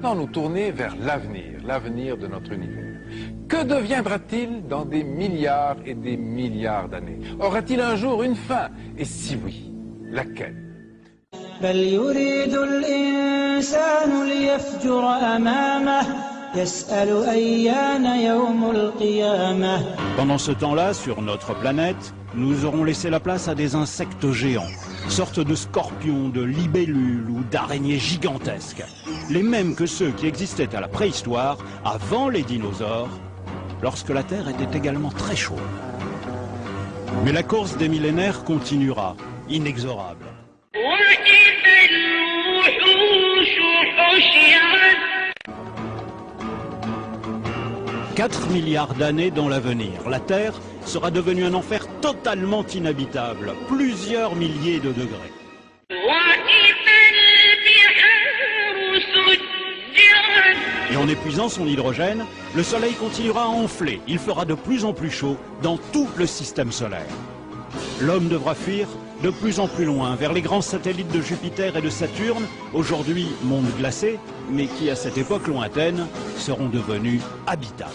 Maintenant, nous tourner vers l'avenir de notre univers. Que deviendra-t-il dans des milliards et des milliards d'années? Aura-t-il un jour une fin? Et si oui, laquelle? بل يريد الإنسان ليفجر أمامه يسأل أيان يوم القيامة. Pendant ce temps-là, sur notre planète, nous aurons laissé la place à des insectes géants, sortes de scorpions, de libellules ou d'araignées gigantesques, les mêmes que ceux qui existaient à la préhistoire, avant les dinosaures, lorsque la Terre était également très chaude. Mais la course des millénaires continuera, inexorable. 4 milliards d'années dans l'avenir, la Terre sera devenue un enfer totalement inhabitable, plusieurs milliers de degrés. Et en épuisant son hydrogène, le Soleil continuera à enfler. Il fera de plus en plus chaud dans tout le système solaire. L'homme devra fuir de plus en plus loin, vers les grands satellites de Jupiter et de Saturne, aujourd'hui mondes glacés, mais qui à cette époque lointaine seront devenus habitables.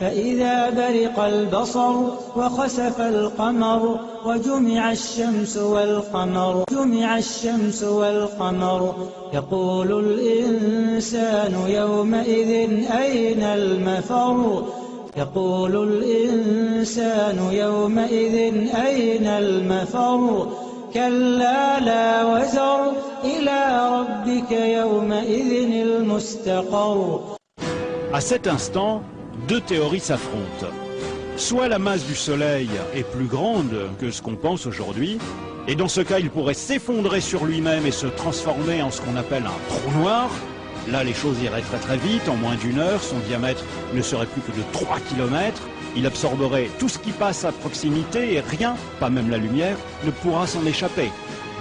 فإذا برق البصر وخسف القمر وجمع الشمس والقمر يقول الإنسان يومئذ أين المفر كلا لا وزر إلى ربك يومئذ المستقر. À cet instant, deux théories s'affrontent. Soit la masse du Soleil est plus grande que ce qu'on pense aujourd'hui, et dans ce cas il pourrait s'effondrer sur lui-même et se transformer en ce qu'on appelle un trou noir. Là les choses iraient très très vite, en moins d'une heure, son diamètre ne serait plus que de 3 km, il absorberait tout ce qui passe à proximité et rien, pas même la lumière, ne pourra s'en échapper.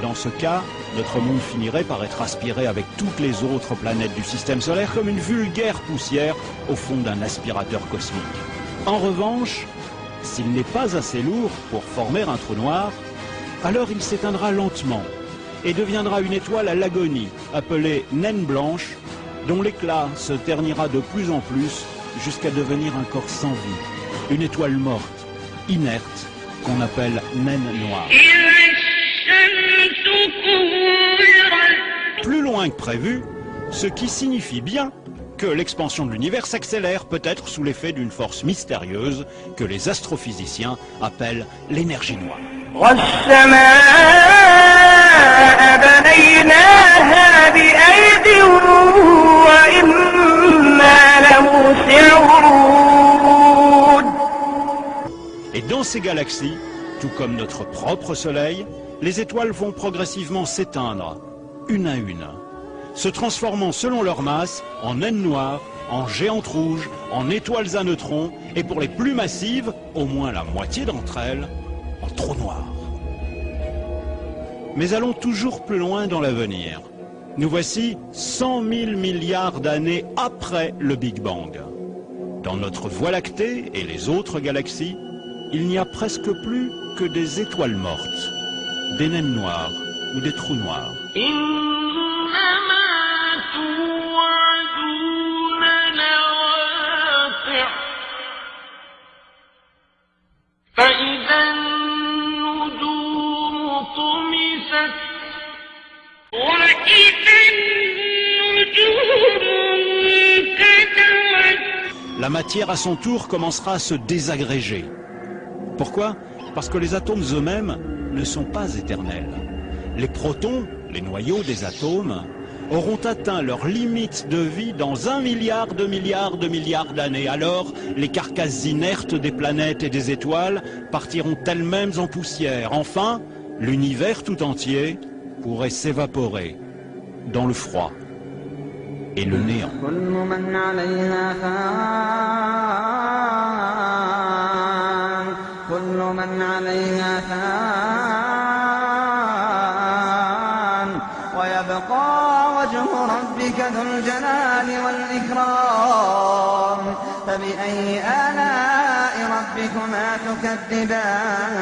Dans ce cas, notre monde finirait par être aspiré avec toutes les autres planètes du système solaire comme une vulgaire poussière au fond d'un aspirateur cosmique. En revanche, s'il n'est pas assez lourd pour former un trou noir, alors il s'éteindra lentement et deviendra une étoile à l'agonie, appelée naine blanche, dont l'éclat se ternira de plus en plus jusqu'à devenir un corps sans vie, une étoile morte, inerte, qu'on appelle naine noire. Plus loin que prévu, ce qui signifie bien que l'expansion de l'univers s'accélère, peut-être sous l'effet d'une force mystérieuse que les astrophysiciens appellent l'énergie noire. Et dans ces galaxies, tout comme notre propre Soleil, les étoiles vont progressivement s'éteindre, une à une, se transformant selon leur masse en naines noires, en géantes rouges, en étoiles à neutrons, et pour les plus massives, au moins la moitié d'entre elles, en trous noirs. Mais allons toujours plus loin dans l'avenir. Nous voici 100 000 milliards d'années après le Big Bang. Dans notre Voie lactée et les autres galaxies, il n'y a presque plus que des étoiles mortes, des naines noires ou des trous noirs. La matière à son tour commencera à se désagréger. Pourquoi? Parce que les atomes eux-mêmes ne sont pas éternels. Les protons, les noyaux des atomes, auront atteint leur limite de vie dans 1 milliard de milliards de milliards d'années. Alors, les carcasses inertes des planètes et des étoiles partiront elles-mêmes en poussière. Enfin, l'univers tout entier pourrait s'évaporer dans le froid et le néant. فبأي آلاء ربكما تكذبان